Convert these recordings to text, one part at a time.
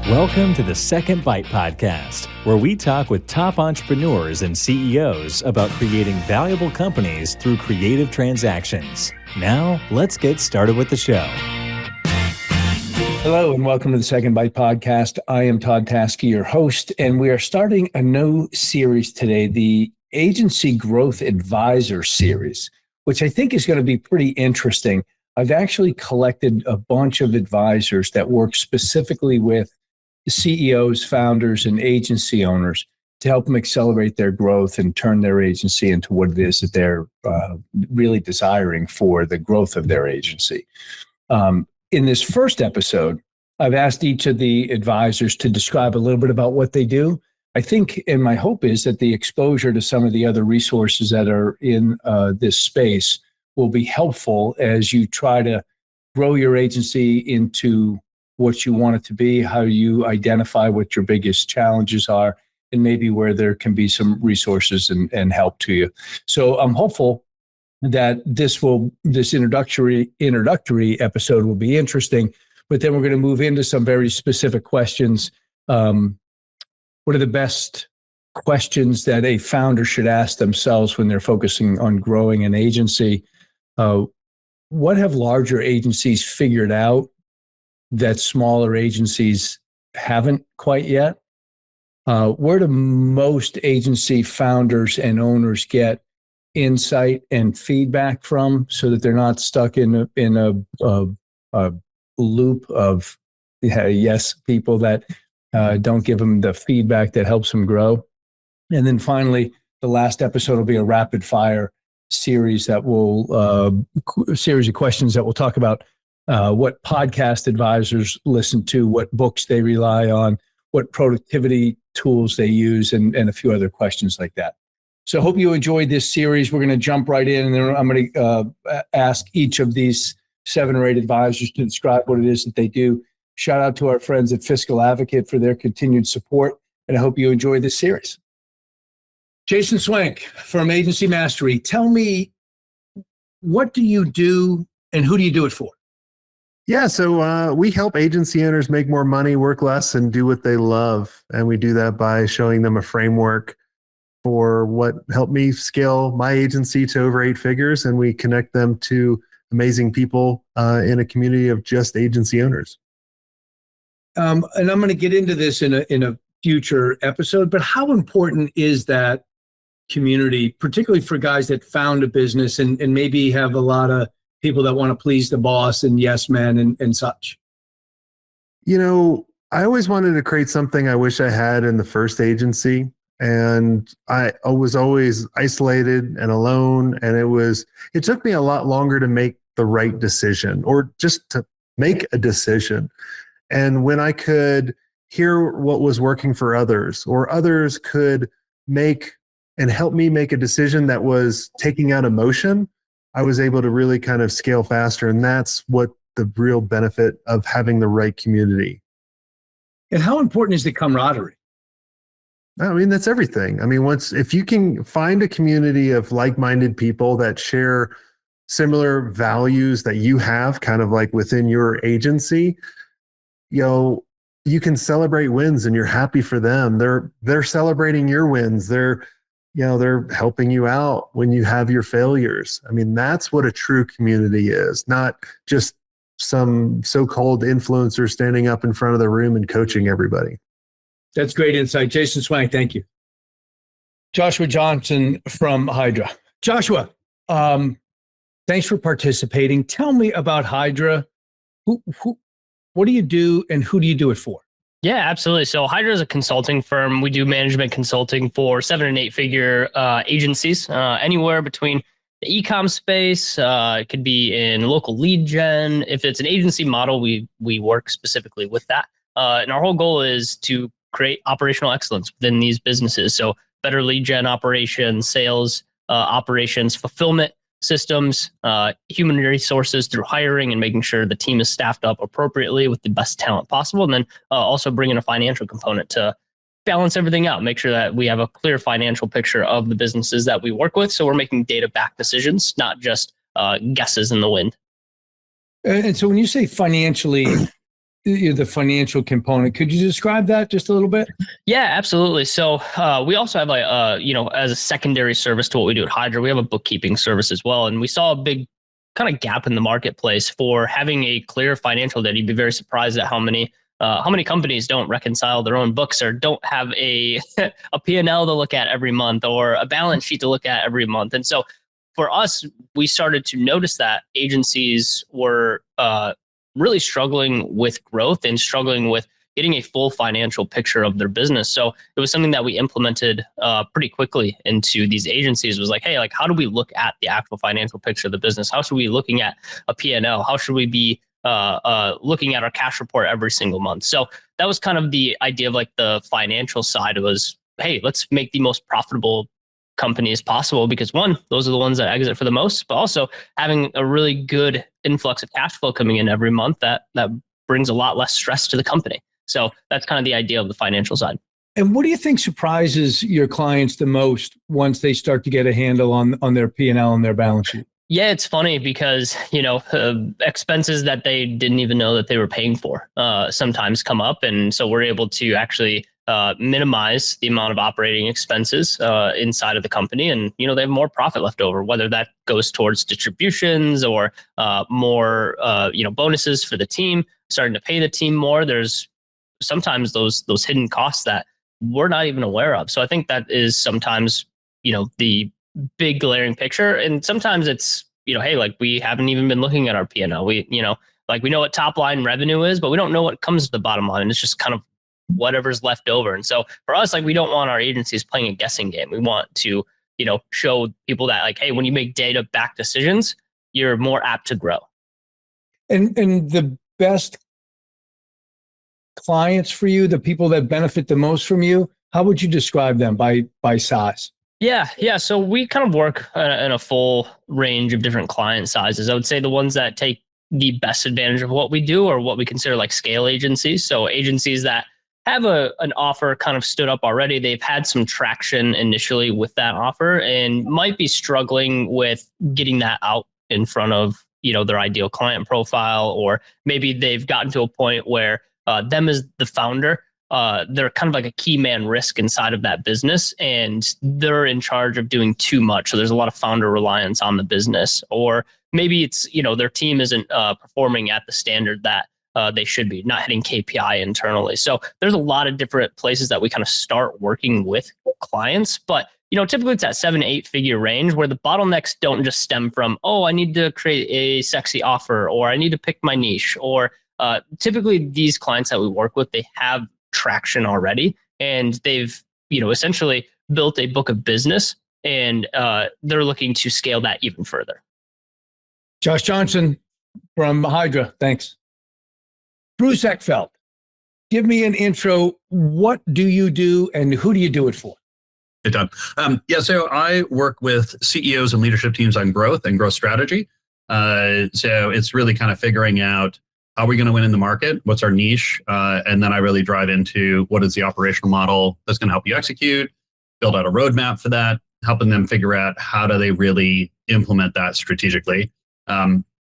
Welcome to the Second Bite Podcast, where we talk with top entrepreneurs and CEOs about creating valuable companies through creative transactions. Now, let's get started with the show. Hello, and welcome to the Second Bite Podcast. I am Todd Taskey, your host, and we are starting a new series today, the Agency Growth Advisor Series, which I think is going to be pretty interesting. I've actually collected a bunch of advisors that work specifically with CEOs, founders, and agency owners to help them accelerate their growth and turn their agency into what it is that they're really desiring for the growth of their agency. In this first episode, I've asked each of the advisors to describe a little bit about what they do. I think, and my hope is that the exposure to some of the other resources that are in this space will be helpful as you try to grow your agency into what you want it to be, how you identify what your biggest challenges are, and maybe where there can be some resources and help to you. So I'm hopeful that this introductory episode will be interesting, but then we're going to move into some very specific questions. What are the best questions that a founder should ask themselves when they're focusing on growing an agency? What have larger agencies figured out that smaller agencies haven't quite yet? Where do most agency founders and owners get insight and feedback from so that they're not stuck in a loop of yes people that don't give them the feedback that helps them grow? And then finally, the last episode will be a rapid fire series that will series of questions that we'll talk about what podcast advisors listen to, what books they rely on, what productivity tools they use, and a few other questions like that. So I hope you enjoyed this series. We're going to jump right in, and then I'm going to ask each of these 7 or 8 advisors to describe what it is that they do. Shout out to our friends at Fiscal Advocate for their continued support, and I hope you enjoy this series. Jason Swenk from Agency Mastery, tell me, what do you do and who do you do it for? Yeah, so we help agency owners make more money, work less, and do what they love. And we do that by showing them a framework for what helped me scale my agency to over 8 figures. And we connect them to amazing people in a community of just agency owners. And I'm going to get into this in a future episode, but how important is that community, particularly for guys that found a business and maybe have a lot of people that want to please the boss and yes men and such? You know, I always wanted to create something I wish I had in the first agency. And I was always isolated and alone. And it took me a lot longer to make the right decision or just to make a decision. And when I could hear what was working for others, or others could make and help me make a decision that was taking out emotion, I was able to really kind of scale faster. And that's what the real benefit of having the right community. And how important is the camaraderie? I mean, that's everything. I mean, if you can find a community of like-minded people that share similar values that you have kind of like within your agency, you can celebrate wins and you're happy for them. They're celebrating your wins. They're helping you out when you have your failures. I mean, that's what a true community is, not just some so-called influencer standing up in front of the room and coaching everybody. That's great insight. Jason Swenk, thank you. Joshua Johnston from Hydra. Joshua, thanks for participating. Tell me about Hydra. What do you do and who do you do it for? Yeah, absolutely. So Hydra is a consulting firm. We do management consulting for 7 and 8 figure agencies, anywhere between the e-com space. It could be in local lead gen. If it's an agency model, we work specifically with that. And our whole goal is to create operational excellence within these businesses. So better lead gen operations, sales operations, fulfillment systems, human resources through hiring and making sure the team is staffed up appropriately with the best talent possible. And then also bring in a financial component to balance everything out, make sure that we have a clear financial picture of the businesses that we work with. So we're making data-backed decisions, not just guesses in the wind. And so when you say financially the financial component. Could you describe that just a little bit? Yeah, absolutely. So we also have as a secondary service to what we do at Hydra, we have a bookkeeping service as well. And we saw a big kind of gap in the marketplace for having a clear financial data. You'd be very surprised at how many companies don't reconcile their own books or don't have a P&L to look at every month or a balance sheet to look at every month. And so for us, we started to notice that agencies were really struggling with growth and struggling with getting a full financial picture of their business. So it was something that we implemented pretty quickly into these agencies. Was like, hey, like, how do we look at the actual financial picture of the business? How should we be looking at a P&L? How should we be looking at our cash report every single month? So that was kind of the idea of like the financial side. It was, hey, let's make the most profitable companies possible, because one, those are the ones that exit for the most, but also having a really good influx of cash flow coming in every month that brings a lot less stress to the company. So that's kind of the idea of the financial side. And what do you think surprises your clients the most once they start to get a handle on their P&L and their balance sheet? Yeah, it's funny because, expenses that they didn't even know that they were paying for sometimes come up. And so we're able to actually minimize the amount of operating expenses inside of the company. And, they have more profit left over, whether that goes towards distributions or more, bonuses for the team, starting to pay the team more. There's sometimes those hidden costs that we're not even aware of. So I think that is sometimes, the big glaring picture. And sometimes it's, hey, like we haven't even been looking at our P&L. We know what top line revenue is, but we don't know what comes to the bottom line. And it's just kind of whatever's left over. And so for us, like, we don't want our agencies playing a guessing game. We want to, show people that, like, hey, when you make data backed decisions, you're more apt to grow. And the best clients for you, the people that benefit the most from you, how would you describe them by size? Yeah. So we kind of work in a full range of different client sizes. I would say the ones that take the best advantage of what we do are what we consider like scale agencies. So agencies that have an offer kind of stood up already. They've had some traction initially with that offer and might be struggling with getting that out in front of, their ideal client profile, or maybe they've gotten to a point where them as the founder, they're kind of like a key man risk inside of that business, and they're in charge of doing too much. So there's a lot of founder reliance on the business, or maybe it's, their team isn't performing at the standard that they should be, not hitting KPI internally. So there's a lot of different places that we kind of start working with clients, but typically it's that 7 to 8 figure range where the bottlenecks don't just stem from, oh, I need to create a sexy offer, or I need to pick my niche, or typically these clients that we work with, they have traction already, and they've essentially built a book of business, and they're looking to scale that even further. Josh Johnston from Hydra, thanks. Bruce Eckfeldt, give me an intro. What do you do and who do you do it for? Hey, Todd. So I work with CEOs and leadership teams on growth and growth strategy. So it's really kind of figuring out how are we going to win in the market? What's our niche? And then I really drive into what is the operational model that's going to help you execute, build out a roadmap for that, helping them figure out how do they really implement that strategically.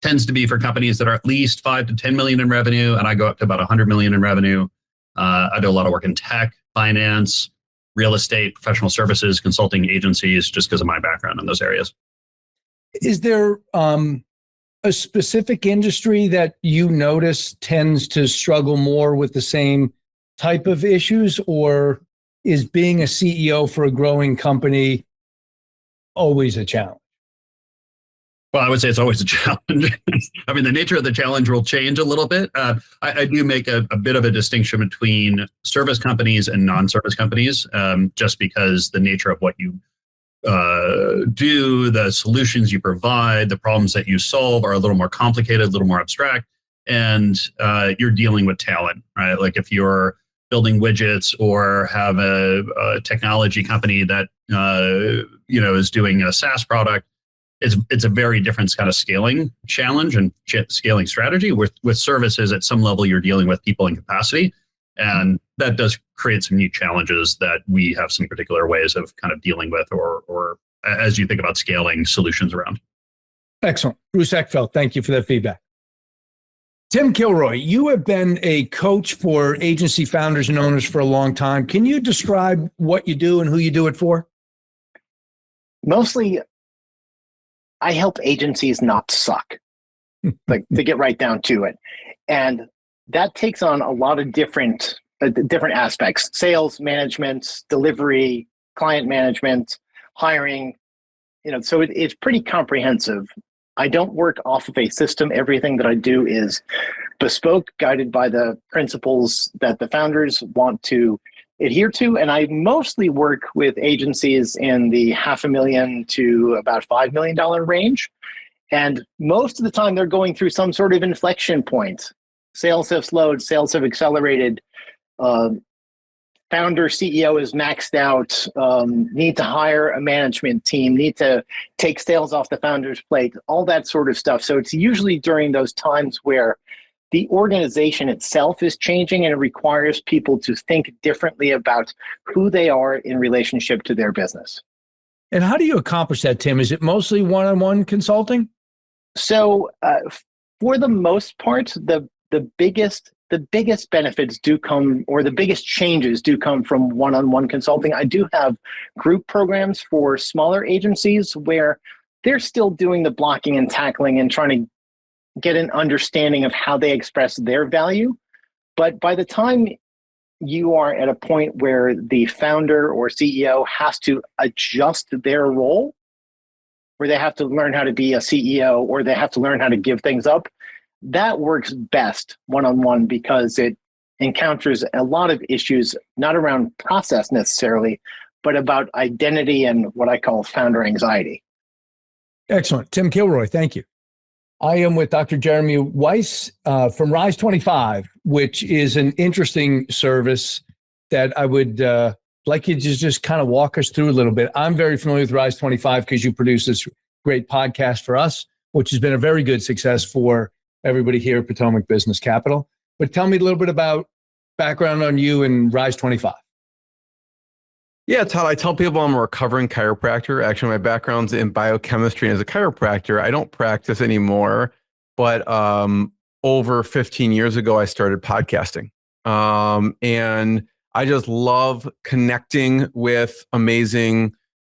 Tends to be for companies that are at least 5 to 10 million in revenue, and I go up to about 100 million in revenue. I do a lot of work in tech, finance, real estate, professional services, consulting agencies, just because of my background in those areas. Is there a specific industry that you notice tends to struggle more with the same type of issues, or is being a CEO for a growing company always a challenge? Well, I would say it's always a challenge. I mean, the nature of the challenge will change a little bit. I do make a bit of a distinction between service companies and non-service companies, just because the nature of what you do, the solutions you provide, the problems that you solve are a little more complicated, a little more abstract, and you're dealing with talent, right? Like if you're building widgets or have a technology company that is doing a SaaS product, it's a very different kind of scaling challenge and scaling strategy. With services, at some level, you're dealing with people and capacity, and that does create some new challenges that we have some particular ways of kind of dealing with, or as you think about scaling solutions around. Excellent. Bruce Eckfeldt, thank you for that feedback. Tim Kilroy, you have been a coach for agency founders and owners for a long time. Can you describe what you do and who you do it for? Mostly, I help agencies not suck, like to get right down to it. And that takes on a lot of different aspects: sales, management, delivery, client management, hiring. So it's pretty comprehensive. I don't work off of a system. Everything that I do is bespoke, guided by the principles that the founders want to adhere to. And I mostly work with agencies in the $500,000 to about $5 million range. And most of the time they're going through some sort of inflection point. Sales have slowed, sales have accelerated. Founder, CEO is maxed out, need to hire a management team, need to take sales off the founder's plate, all that sort of stuff. So it's usually during those times where the organization itself is changing and it requires people to think differently about who they are in relationship to their business. And how do you accomplish that, Tim? Is it mostly one-on-one consulting? So for the most part, the biggest benefits do come, or the biggest changes do come from one-on-one consulting. I do have group programs for smaller agencies where they're still doing the blocking and tackling and trying to get an understanding of how they express their value. But by the time you are at a point where the founder or CEO has to adjust their role, where they have to learn how to be a CEO or they have to learn how to give things up, that works best one-on-one because it encounters a lot of issues, not around process necessarily, but about identity and what I call founder anxiety. Excellent. Tim Kilroy, thank you. I am with Dr. Jeremy Weisz from Rise 25, which is an interesting service that I would like you to just kind of walk us through a little bit. I'm very familiar with Rise 25 because you produce this great podcast for us, which has been a very good success for everybody here at Potomac Business Capital. But tell me a little bit about background on you and Rise 25. Yeah, Todd, I tell people I'm a recovering chiropractor. Actually, my background's in biochemistry, and as a chiropractor, I don't practice anymore. But over 15 years ago, I started podcasting. And I just love connecting with amazing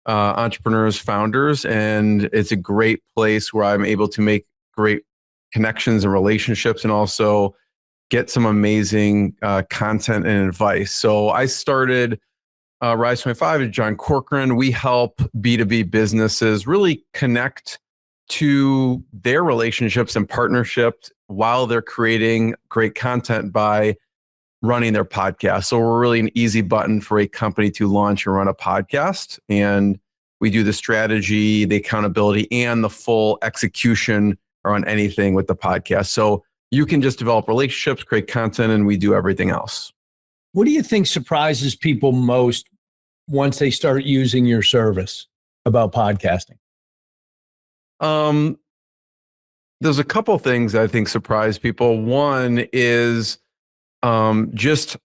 entrepreneurs, founders, and it's a great place where I'm able to make great connections and relationships and also get some amazing content and advice. So I started Rise 25 with John Corcoran. We help B2B businesses really connect to their relationships and partnerships while they're creating great content by running their podcast. So we're really an easy button for a company to launch and run a podcast. And we do the strategy, the accountability, and the full execution around anything with the podcast. So you can just develop relationships, create content, and we do everything else. What do you think surprises people most once they start using your service about podcasting? There's a couple things that I think surprise people. One is just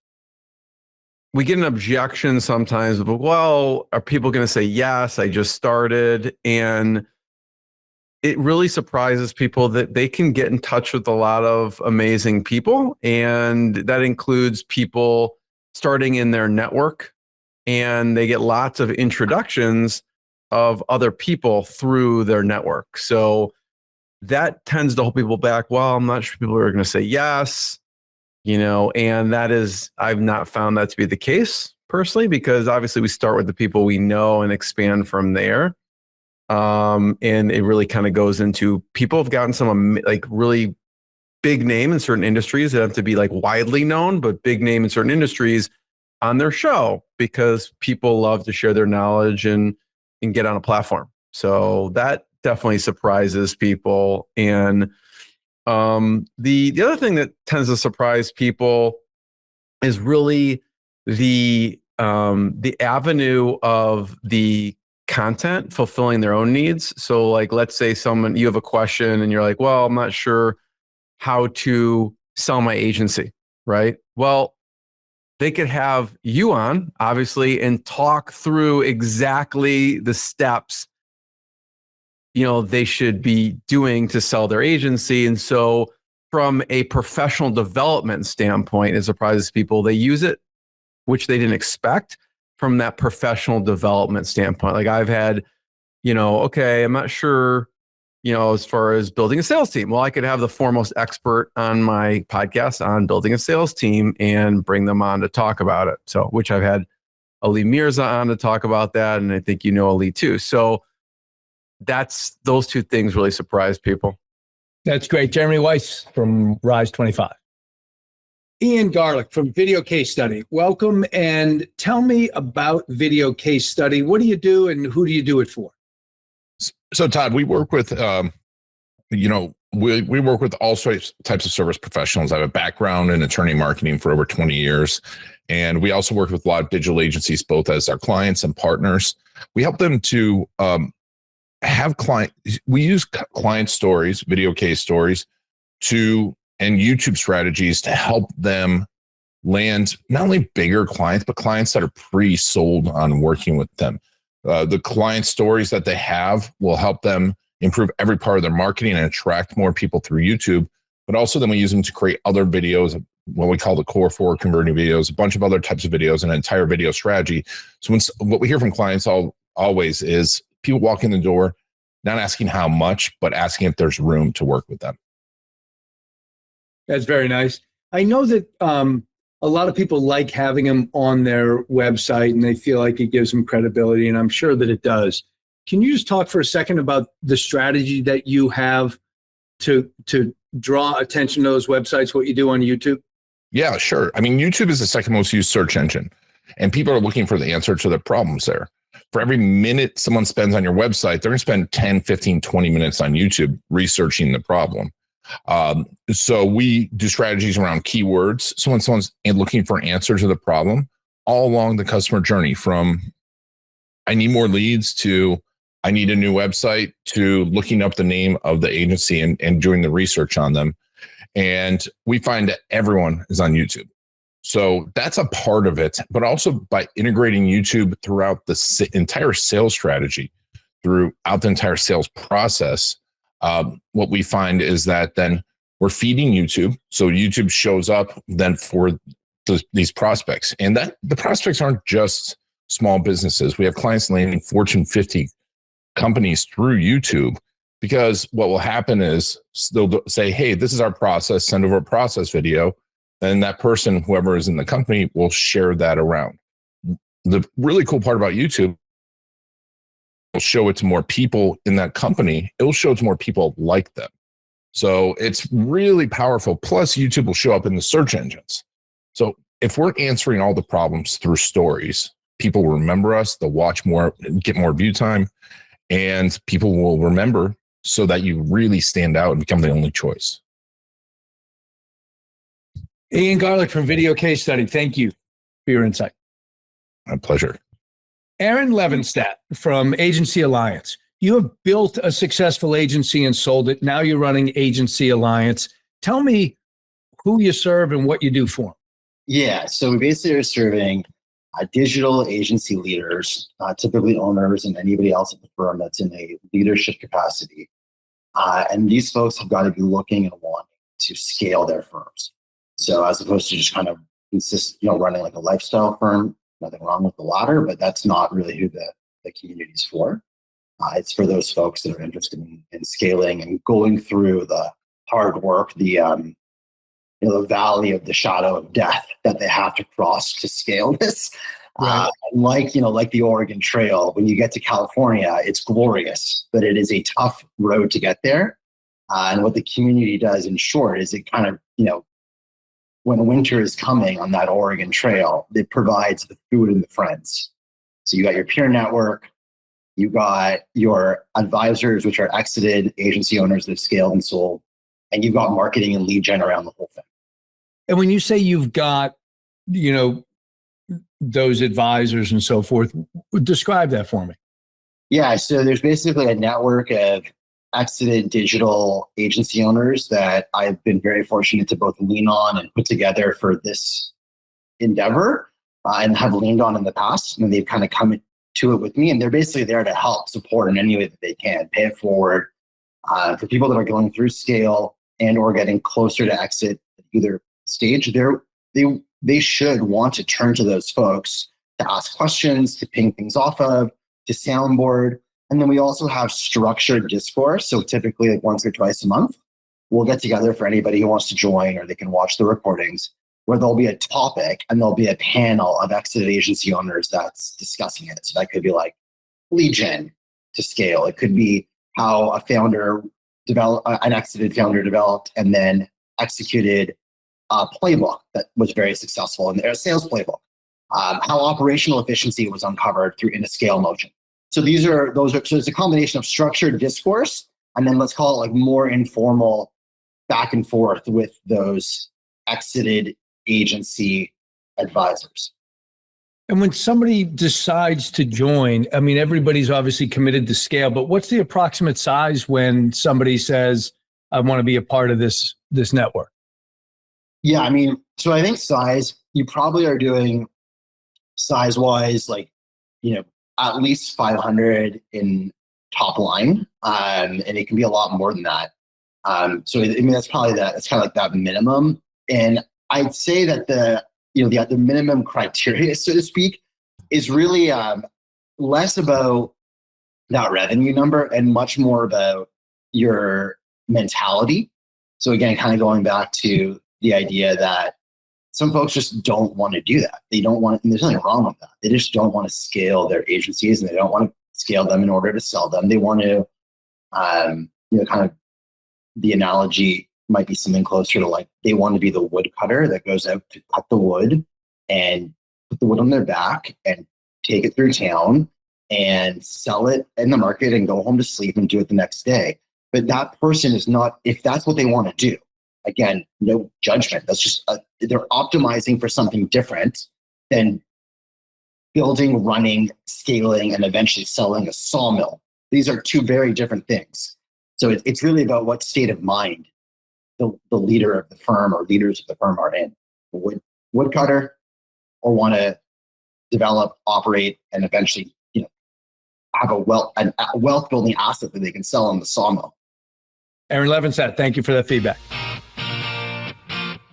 we get an objection sometimes of, well, are people going to say, yes, I just started? And it really surprises people that they can get in touch with a lot of amazing people. And that includes people starting in their network, and they get lots of introductions of other people through their network. So that tends to hold people back. Well, I'm not sure people are going to say yes, and that is, I've not found that to be the case personally, because obviously we start with the people we know and expand from there. And it really kind of goes into people have gotten some like really big name in certain industries that have to be like widely known, but big name in certain industries on their show because people love to share their knowledge and get on a platform. So that definitely surprises people. And the other thing that tends to surprise people is really the avenue of the content fulfilling their own needs. So like, let's say you have a question and you're like, well, I'm not sure how to sell my agency, right? Well, they could have you on, obviously, and talk through exactly the steps, they should be doing to sell their agency. And so from a professional development standpoint, it surprises people. They use it, which they didn't expect from that professional development standpoint. Like I've had, okay, I'm not sure, as far as building a sales team. Well, I could have the foremost expert on my podcast on building a sales team and bring them on to talk about it. So, which I've had Ali Mirza on to talk about that. And I think Ali too. So those two things really surprise people. That's great. Jeremy Weisz from Rise 25. Ian Garlick from Video Case Study. Welcome, and tell me about Video Case Study. What do you do and who do you do it for? So Todd, we work with, we work with all sorts types of service professionals. I have a background in attorney marketing for over 20 years. And we also work with a lot of digital agencies, both as our clients and partners. We help them to we use client stories, video case stories and YouTube strategies to help them land not only bigger clients, but clients that are pre-sold on working with them. The client stories that they have will help them improve every part of their marketing and attract more people through YouTube. But also then we use them to create other videos, what we call the core 4 converting videos, a bunch of other types of videos, and an entire video strategy. So what we hear from clients always is people walk in the door, not asking how much, but asking if there's room to work with them. That's very nice. I know that a lot of people like having them on their website and they feel like it gives them credibility, and I'm sure that it does. Can you just talk for a second about the strategy that you have to draw attention to those websites, what you do on YouTube? Yeah, sure. I mean, YouTube is the second most used search engine, and people are looking for the answer to their problems there. For every minute someone spends on your website, they're going to spend 10, 15, 20 minutes on YouTube researching the problem. So we do strategies around keywords. So when someone's looking for an answer to the problem, all along the customer journey, from I need more leads to I need a new website to looking up the name of the agency and doing the research on them. And we find that everyone is on YouTube. So that's a part of it, but also by integrating YouTube throughout the entire sales strategy, throughout the entire sales process, what we find is that then we're feeding YouTube. So YouTube shows up then for these prospects, and that the prospects aren't just small businesses. We have clients landing Fortune 50 companies through YouTube, because what will happen is they'll say, hey, this is our process, send over a process video. And that person, whoever is in the company, will share that around. The really cool part about YouTube, will show it to more people in that company. It'll show it to more people like them. So it's really powerful. Plus, YouTube will show up in the search engines. So if we're answering all the problems through stories, people will remember us, they'll watch more, get more view time, and people will remember, so that you really stand out and become the only choice. Ian Garlick from Video Case Study. Thank you for your insight. My pleasure. Aaron Levenstadt from Agency Alliance. You have built a successful agency and sold it. Now you're running Agency Alliance. Tell me who you serve and what you do for them. Yeah, so we basically are serving digital agency leaders, typically owners and anybody else at the firm that's in a leadership capacity. And these folks have got to be looking and wanting to scale their firms. So as opposed to just kind of running like a lifestyle firm, nothing wrong with the latter, but that's not really who the community is for. It's for those folks that are interested in scaling and going through the hard work, the valley of the shadow of death that they have to cross to scale this. Right. Like the Oregon Trail, when you get to California, it's glorious, but it is a tough road to get there. And what the community does, in short, is it kind of, when winter is coming on that Oregon Trail, it provides the food and the friends. So you got your peer network, you got your advisors, which are exited agency owners that have scaled and sold, and you've got marketing and lead gen around the whole thing. And when you say you've got, those advisors and so forth, describe that for me. Yeah, so there's basically a network of exited digital agency owners that I've been very fortunate to both lean on and put together for this endeavor, and have leaned on in the past. And they've kind of come to it with me, and they're basically there to help support in any way that they can, pay it forward. For people that are going through scale, and or getting closer to exit at either stage, they should want to turn to those folks to ask questions, to ping things off of, to soundboard. And then we also have structured discourse. So typically like once or twice a month, we'll get together for anybody who wants to join, or they can watch the recordings, where there'll be a topic and there'll be a panel of exited agency owners that's discussing it. So that could be like lead gen to scale. It could be how a founder an exited founder developed and then executed a playbook that was very successful in their sales playbook. How operational efficiency was uncovered through in a scale motion. So so it's a combination of structured discourse, and then let's call it like more informal back and forth with those exited agency advisors. And when somebody decides to join, I mean, everybody's obviously committed to scale, but what's the approximate size when somebody says, I want to be a part of this network? Yeah, I mean, so I think size, you probably are doing size-wise, like, at least 500 in top line, and it can be a lot more than that. So I mean, that's probably that's kind of like that minimum. And I'd say that the minimum criteria, so to speak, is really less about that revenue number and much more about your mentality. So again, kind of going back to the idea that some folks just don't want to do that. They don't want to, and there's nothing wrong with that. They just don't want to scale their agencies, and they don't want to scale them in order to sell them. They want to, kind of the analogy might be something closer to like they want to be the woodcutter that goes out to cut the wood and put the wood on their back and take it through town and sell it in the market and go home to sleep and do it the next day. But that person is not, if that's what they want to do, again, no judgment. That's just, they're optimizing for something different than building, running, scaling, and eventually selling a sawmill. These are two very different things. So it's really about what state of mind the leader of the firm or leaders of the firm are in. Woodcutter, or want to develop, operate, and eventually, have a wealth building asset that they can sell on the sawmill. Aaron Levenstadt, thank you for that feedback.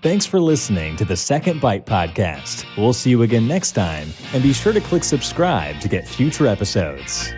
Thanks for listening to the Second Bite podcast. We'll see you again next time, and be sure to click subscribe to get future episodes.